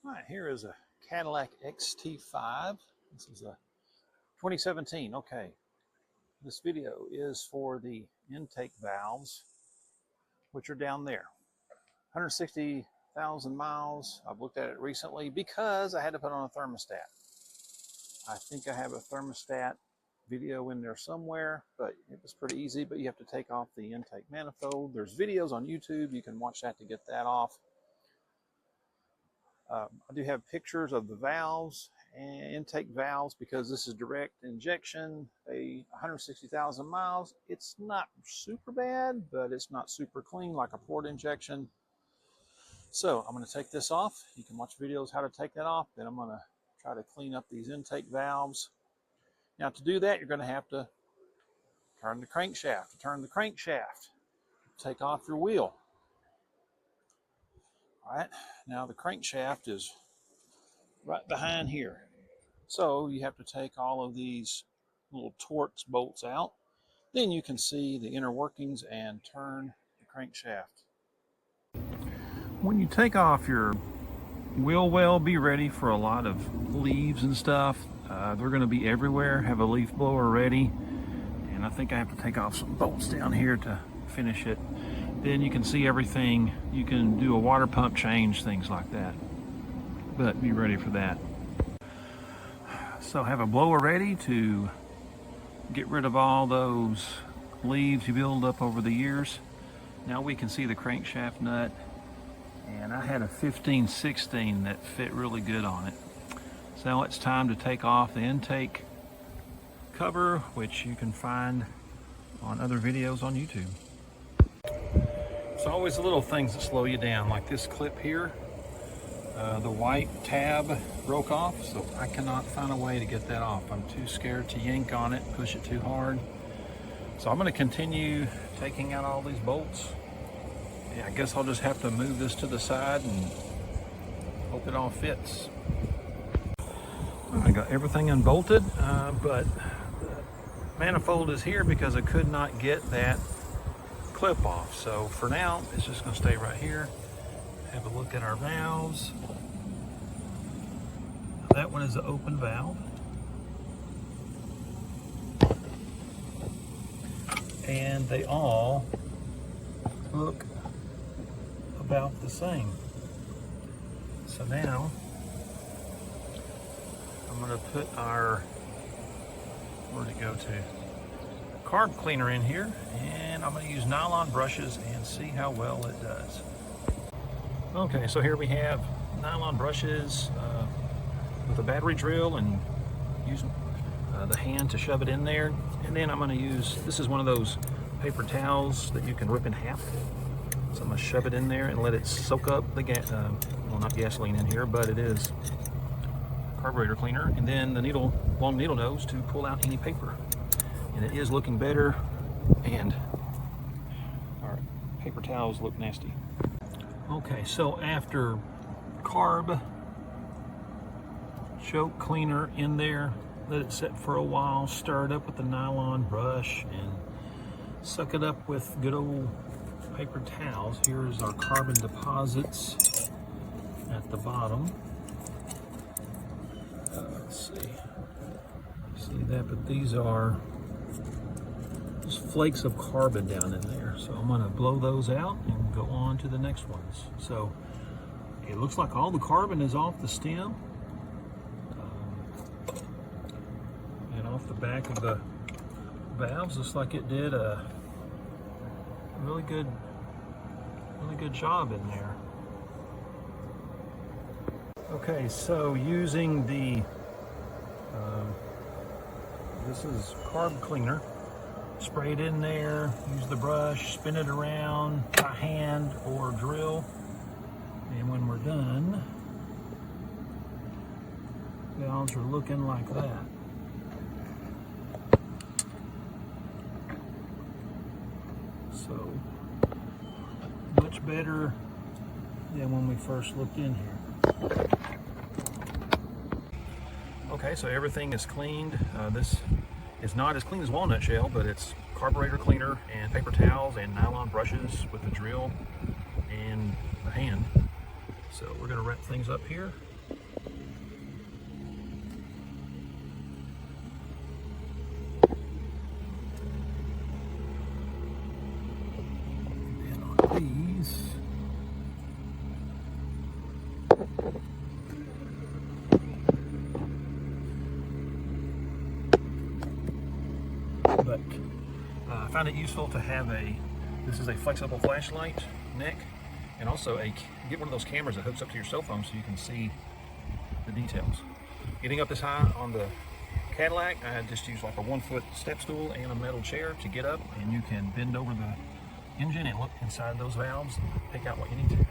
All right, here is a Cadillac xt5. This is a 2017. Okay, this video is for the intake valves, which are down there. 160,000 miles. I've looked at it recently because I had to put on a thermostat. I think I have a thermostat video in there somewhere, but it was pretty easy. But you have to take off the intake manifold. There's videos on YouTube. You can watch that to get that off. I do have pictures of the valves and intake valves because this is direct injection. 160,000 miles. It's not super bad, but it's not super clean like a port injection. So I'm going to take this off. You can watch videos how to take that off. Then I'm going to try to clean up these intake valves. Now to do that, you're going to have to turn the crankshaft. To turn the crankshaft, take off your wheel. All right, now the crankshaft is right behind here. So you have to take all of these little Torx bolts out. Then you can see the inner workings and turn the crankshaft. When you take off your wheel well, be ready for a lot of leaves and stuff. They're going to be everywhere. Have a leaf blower ready. And I think I have to take off some bolts down here to finish it. Then you can see everything. You can do a water pump change, things like that. But be ready for that. So have a blower ready to get rid of all those leaves you build up over the years. Now we can see the crankshaft nut. And I had a 15/16 that fit really good on it. So now it's time to take off the intake cover, which you can find on other videos on YouTube. It's always the little things that slow you down, like this clip here. The white tab broke off, so I cannot find a way to get that off. I'm too scared to yank on it, push it too hard. So I'm going to continue taking out all these bolts. Yeah, I guess I'll just have to move this to the side and hope it all fits. I got everything unbolted, but the manifold is here because I could not get that clip off. So for now, it's just going to stay right here. Have a look at our valves. That one is the open valve. And they all look about the same. So now I'm going to put our, where'd it go to? Carb cleaner in here, and I'm going to use nylon brushes and see how well it does. Okay, so here we have nylon brushes with a battery drill and using the hand to shove it in there. And then I'm going to use, this is one of those paper towels that you can rip in half. So I'm going to shove it in there and let it soak up the well, not gasoline in here, but it is carburetor cleaner. And then the long needle nose to pull out any paper. And it is looking better, and our paper towels look nasty. Okay, so after carb choke cleaner in there, let it sit for a while, stir it up with the nylon brush, and suck it up with good old paper towels. Here's our carbon deposits at the bottom. Let's see that, but these are just flakes of carbon down in there. So I'm going to blow those out and go on to the next ones. So it looks like all the carbon is off the stem and off the back of the valves. Looks like it did a really good job in there. Okay, so using the this is carb cleaner. Spray it in there, use the brush, spin it around by hand or drill, and when we're done, valves are looking like that. So much better than when we first looked in here. Okay, so everything is cleaned. This is not as clean as walnut shell, but it's carburetor cleaner and paper towels and nylon brushes with the drill and the hand. So we're going to wrap things up here these. But I find it useful to have this is a flexible flashlight neck, and also get one of those cameras that hooks up to your cell phone so you can see the details. Getting up this high on the Cadillac, I just use like a 1-foot step stool and a metal chair to get up, and you can bend over the engine and look inside those valves and pick out what you need to.